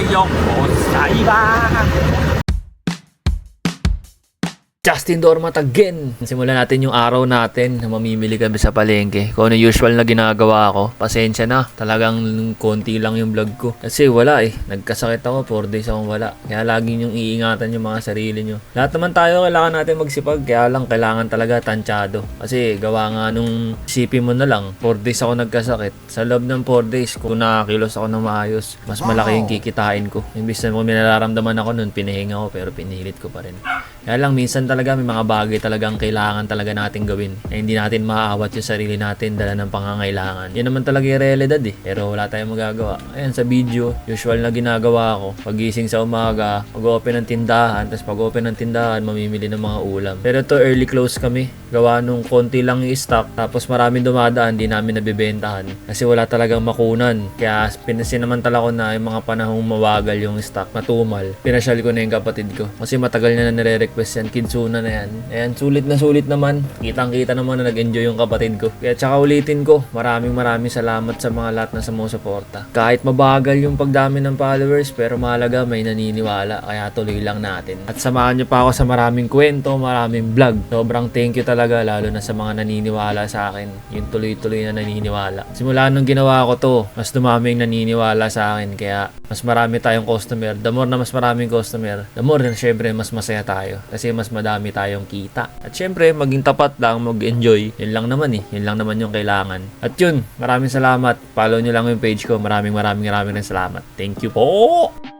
yung sa iba. Justin Dormat again. Simulan natin yung araw natin na mamimili kami sa palengke. Kung ano usual na ginagawa ko, pasensya na. Talagang konti lang yung vlog ko. Kasi wala eh. Nagkasakit ako, 4 days akong wala. Kaya lagi nyong iingatan yung mga sarili nyo. Lahat naman tayo kailangan natin magsipag. Kaya lang kailangan talaga tansyado. Kasi gawa nga nung isipin mo na lang, 4 days ako nagkasakit. Sa loob ng 4 days, kung nakakilos ako ng maayos, mas malaki yung kikitain ko. Imbis na kung minararamdaman ako nun, pinahinga ko pero pinilit ko pa rin. Kaya lang minsan talaga may mga bagay talagang kailangan talaga natin gawin na hindi natin maaawat yung sarili natin dala ng pangangailangan. Yan naman talaga yung realidad eh. Pero wala tayong magagawa. Ayan sa video, usual na ginagawa ko. Pagising sa umaga, mag-open ng tindahan. Tapos pag-open ng tindahan, mamimili ng mga ulam. Pero ito early close kami. Gawa nung konti lang yung stock. Tapos maraming dumadaan, di namin nabibentahan. Kasi wala talagang makunan. Kaya pinasinamantala ko na yung mga panahong mawagal yung stock, matumal. Pinasyal ko na yung kapatid ko. Kasi matagal na nire-request yan. Kidsuna na yan. Ayan, sulit naman. Kitang-kita naman na nag-enjoy yung kapatid ko. Kaya tsaka ulitin ko, maraming salamat sa mga lahat na sumusuporta. Kahit mabagal yung pagdami ng followers, pero mahalaga may naniniwala. Kaya tuloy lang natin. At samahan nyo pa ako sa maraming kwento, maraming vlog. Sobrang thank you talaga, lalo na sa mga naniniwala sa akin. Yung tuloy-tuloy na naniniwala. Simula nung ginawa ko to, mas dumami yung naniniwala sa akin. Kaya mas marami tayong customer. The more na mas maraming customer, the more na syempre mas masaya tayo. Kasi mas madami tayong kita. At syempre, maging tapat lang, mag-enjoy. Yun lang naman eh. Yun lang naman yung kailangan. At yun, maraming salamat. Follow nyo lang yung page ko. Maraming rin salamat. Thank you po!